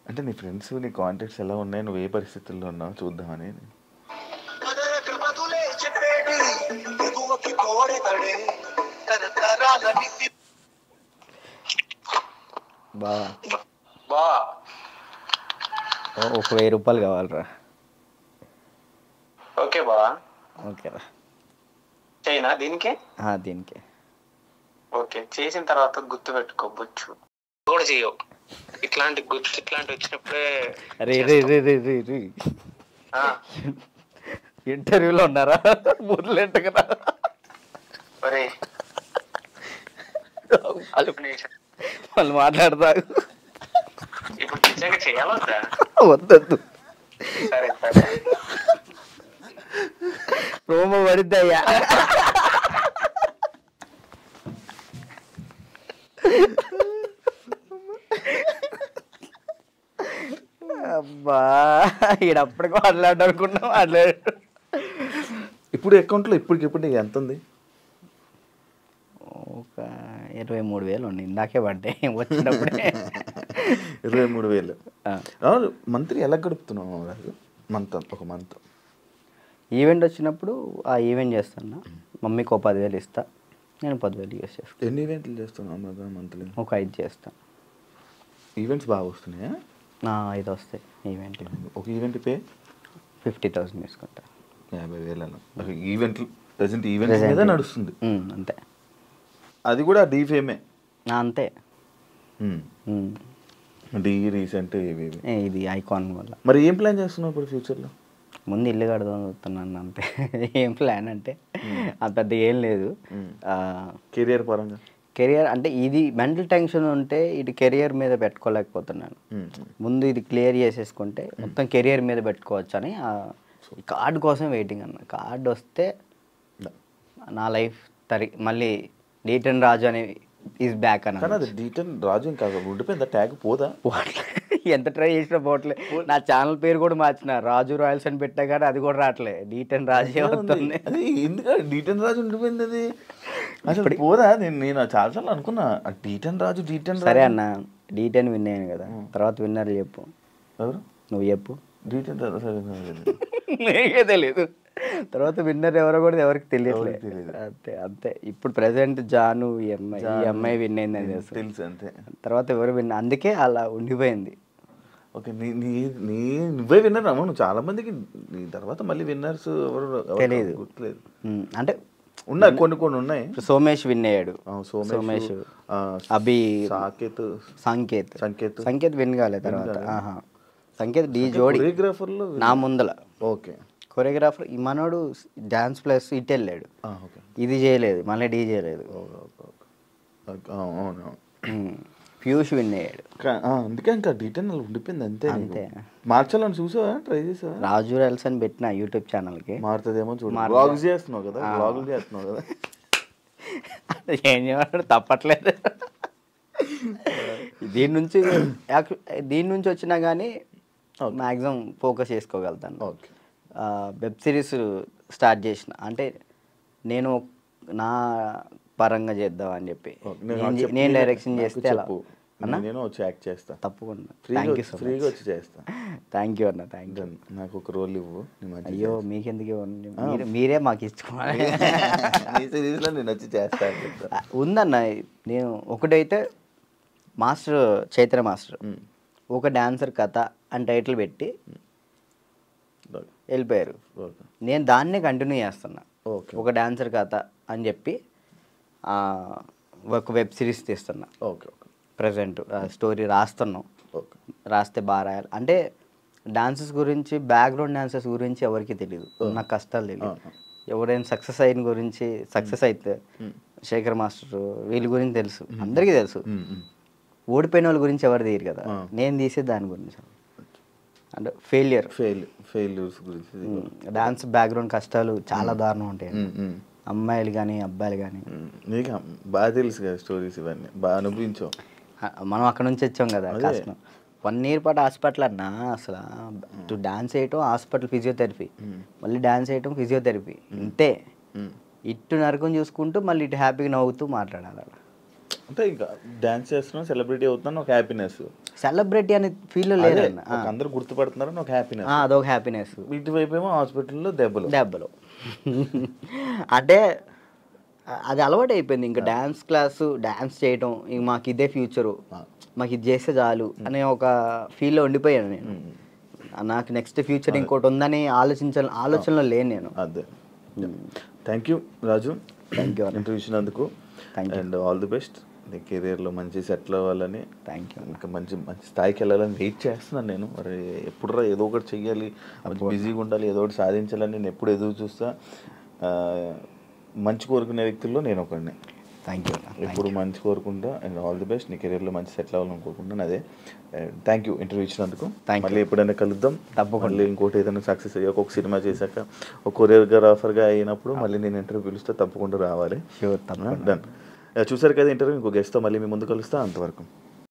అంటే నీ ఫ్రెండ్స్, నీ కాంటాక్ట్స్ ఎలా ఉన్నాయి, నువ్వు ఏ పరిస్థితుల్లో ఉన్నావు చూద్దామని. బా ఒక 1000 రూపాయలు కావాలరా. ఓకే బా, ఓకేరా. చేయనా దీనికి? దీనికి ఓకే, చేసిన తర్వాత గుర్తు పెట్టుకోవచ్చు కూడా చెయ్యవు. ఇట్లాంటి వచ్చినప్పుడే ఇంటర్వ్యూలో ఉన్నారా? బుర్రలేంట కదా. వాళ్ళు మాట్లాడతా. ఇప్పుడు నిజంగా చేయాలొద్దా? వద్దొద్దు, సరే సరే. ప్రోమో పడిద్దయ్యా. అబ్బా ఈడప్పటికి మాట్లాడనుకున్నా మాట్లాడు. ఇప్పుడు అకౌంట్లో ఇప్పటికిప్పుడు ఎంత ఉంది? ఒక 23,000 ఉంది. ఇందాకే పడ్డాయి వచ్చినప్పుడే. 23,000. మంత్లీ ఎలా గడుపుతున్నావు రాజు? ఒక మంత్ ఈవెంట్ వచ్చినప్పుడు ఆ ఈవెంట్ చేస్తున్నా. మమ్మీకి ఒక 10,000 ఇస్తా, నేను 10,000 యూస్ చేస్తాను. ఎన్ని ఈవెంట్లు చేస్తున్నావు మంత్లీ? ఒక 5 చేస్తాను. ఈవెంట్స్ బాగా వస్తున్నాయా? 5 వస్తాయి ఈవెంట్. ఒక ఈవెంట్ పే 50,000 తీసుకుంటా. 50,000 ఈవెంట్లు ప్రజెంట్ ఈవెంట్ మీద నడుస్తుంది అంతే. అది కూడా డీఫేమే అంతే. డీ రీసెంట్ ఇది ఐకాన్ వల్ల. మరి ఏం ప్లాన్ చేస్తున్నావు ఇప్పుడు ఫ్యూచర్లో? ముందు ఇల్లు కడదాం చూస్తున్నాను అంతే. ఏం ప్లాన్ అంటే అంత పెద్ద ఏం లేదు. కెరియర్ పరంగా? కెరియర్ అంటే ఇది మెంటల్ టెన్షన్ ఉంటే ఇది కెరియర్ మీద పెట్టుకోలేకపోతున్నాను. ముందు ఇది క్లియర్ చేసేసుకుంటే మొత్తం కెరియర్ మీద పెట్టుకోవచ్చు అని కార్డు కోసం వెయిటింగ్ అన్న. కార్డు వస్తే నా లైఫ్ మళ్ళీ డీటన్ రాజు అని ఈజ్ బ్యాక్ అన్న. అది డీటన్ రాజు ఇంకా ఉండిపోయిందా? ట్యాగ్ పోదా? ఎంత ట్రై చేసినా పోవట్లే. నా ఛానల్ పేరు కూడా మార్చిన, రాజు రాయల్స్ అని పెట్టా కానీ అది కూడా రావట్లే. డీటన్ రాజే వస్తుంది. ఎందుకంటే డీటన్ రాజు ఉండిపోయింది అది అసలు పోదా? నేను చాలాసార్లు అనుకున్నా డీటన్ రాజు. సరే అన్న, డీటెన్ విన్ అయ్యాను కదా, తర్వాత విన్నర్ చెప్పు. ఎవరు? నువ్వు చెప్పు. డీటెన్ నీకే తెలియదు. తర్వాత విన్నర్ ఎవరో కూడా ఎవరికి తెలియట్లేదు. అంతే. ఇప్పుడు ప్రెసెంట్ జాను ఈ అమ్మాయి విన్ అయిందని తెలుసు అంతే. తర్వాత ఎవరు విన్, అందుకే అలా ఉండిపోయింది. ఓకే, నువ్వే విన్నర్ అమ్మ. నువ్వు చాలా మందికి నీ తర్వాత మళ్ళీ విన్నర్స్ ఎవరు తెలియదు, గుర్తులేదు. అంటే ఉన్నాయి, కొన్ని ఉన్నాయి. సోమేష్ విన్ అయ్యాడు. సోమేష్, అభి, సంకేత్ విన్ కాలేదు. తర్వాత సంకేత్ డి జోడి కొరియోగ్రాఫర్లో నా ముందల. ఓకే, కొరియోగ్రాఫర్ ఈ మనోడు డాన్స్ ప్లస్ ఇటు వెళ్ళాడు, ఓకే ఇది చేయలేదు, మళ్ళీ డీ చేయలేదు. అవును పీయూష్ విన్ అయ్యాడు. అందుకే ఇంకా డీటెయిల్ ఉండిపోయింది అంతే. అంతే. మార్చాలని చూసావా, ట్రై చేసావా? రాజు రెల్స్ అని పెట్టిన యూట్యూబ్ ఛానల్కి. మారుతుందేమో చూడు. బ్లాగ్స్ చేస్తున్నావు కదా, బ్లాగులు చేస్తున్నావు కదా. ఏం చేయమంటాడు, తప్పట్లేదు. దీని నుంచి వచ్చినా కానీ మ్యాక్సిమం ఫోకస్ చేసుకోగలుగుతాను. ఓకే. వెబ్ సిరీస్ స్టార్ట్ చేసిన, అంటే నేను నా పరంగా చేద్దాం అని చెప్పి నేను డైరెక్షన్ చేస్తే అలా నేను వచ్చి యాక్ట్ చేస్తా తప్పకుండా. ఫ్రీగా వచ్చి చేస్తా. థ్యాంక్ యూ అన్న, థ్యాంక్ యూ. నాకు ఒక రోల్ ఇవ్వు. అయ్యో మీకెందుకు ఇవ్వండి, మీరే మాకు ఇచ్చుకోవాలి. సిరీస్లో నేను వచ్చి చేస్తా. ఉందన్న, నేను ఒకటైతే మాస్టర్ చైత్ర మాస్టర్ ఒక డాన్సర్ కథ అని టైటిల్ పెట్టి వెళ్ళిపోయారు. నేను దాన్నే కంటిన్యూ చేస్తున్నా. ఒక డాన్సర్ కథ అని చెప్పి ఒక వెబ్ సిరీస్ తీస్తున్నా. Okay okay. ప్రజెంట్ స్టోరీ రాస్తున్నాం. రాస్తే బాగా రాయాలి. అంటే డాన్సెస్ గురించి, బ్యాక్గ్రౌండ్ డాన్సెస్ గురించి ఎవరికి తెలియదు, నాకు కష్టాలు తెలియదు. ఎవరైనా సక్సెస్ అయిన గురించి, సక్సెస్ అయితే శేఖర్ మాస్టర్ వీళ్ళ గురించి తెలుసు, అందరికీ తెలుసు. ఓడిపోయిన వాళ్ళ గురించి ఎవరు తీయరు కదా, నేను తీసే దాని గురించి. అంటే ఫెయిల్యూర్స్ గురించి. డాన్స్ బ్యాక్గ్రౌండ్ కష్టాలు చాలా దారుణం ఉంటాయి, అమ్మాయిలు కానీ అబ్బాయిలు కానీ. నీకు బాగా తెలుసు కదా స్టోరీస్, ఇవన్నీ బాగా అనుభవించావు. మనం అక్కడ నుంచి వచ్చాం కదా, కష్టం. 1 year పాటు హాస్పిటల్ అన్నా, అసలు డాన్స్ వేయటం హాస్పిటల్, ఫిజియోథెరపీ, మళ్ళీ డాన్స్ వేయటం ఫిజియోథెరపీ, ఇంతే. ఇటు నరకం చూసుకుంటూ మళ్ళీ ఇటు హ్యాపీగా నవ్వుతూ మాట్లాడాలి. అంటే ఇంకా డాన్స్ చేస్తున్నాం, సెలబ్రిటీ అవుతున్నాను, ఒక హ్యాపీనెస్. సెలబ్రిటీ అనే ఫీల్ లేదు, అందరూ గుర్తుపడుతున్నారని ఒక హ్యాపీనెస్, అదొక హ్యాపీనెస్. ఇటువైపు ఏమో హాస్పిటల్లో దెబ్బలు. అంటే అది అలవాటు అయిపోయింది. ఇంకా డ్యాన్స్ క్లాసు, డ్యాన్స్ చేయటం, ఇంక మాకు ఇదే ఫ్యూచరు, మాకు ఇది చేస్తే చాలు అనే ఒక ఫీల్లో ఉండిపోయాను నేను. నాకు నెక్స్ట్ ఫ్యూచర్ ఇంకోటి ఉందని ఆలోచనలో లేను నేను. అదే. Thank you Raju, thank you interview ఇచ్చినందుకు. And all the best. నీ కెరీర్లో మంచి సెటిల్ అవ్వాలని, థ్యాంక్ యూ. ఇంకా మంచి స్థాయికి వెళ్ళాలని వెయిట్ చేస్తున్నాను నేను. మరి ఎప్పుడురా ఏదో ఒకటి చెయ్యాలి, బిజీగా ఉండాలి, ఏదో ఒకటి సాధించాలని నేను ఎప్పుడు ఎదురు చూస్తా. మంచి కోరుకునే వ్యక్తుల్లో నేను ఒకడిని. Thank you. ఎప్పుడు మంచి కోరుకుంటా. And all the best. నీ కెరీర్లో మంచి సెటిల్ అవ్వాలని కోరుకుంటాను. అదే, థ్యాంక్ యూ ఇంటర్వ్యూ ఇచ్చినందుకు. మళ్ళీ ఎప్పుడైనా కలుద్దాం తప్పకుండా. మళ్ళీ ఇంకోటి ఏదైనా సక్సెస్ అయ్యాక, ఒక సినిమా చేశాక, ఒక కొరియోగ్రాఫర్గా అయినప్పుడు మళ్ళీ నేను ఇంటర్వ్యూ పిలుస్తే తప్పకుండా రావాలి. షూర్, తప్పకుండా. డన్. చూసారు కదా ఇంటర్వ్యూ. ఇంకో గెస్ట్తో మళ్ళీ మీ ముందు కలుస్తా. అంతవరకు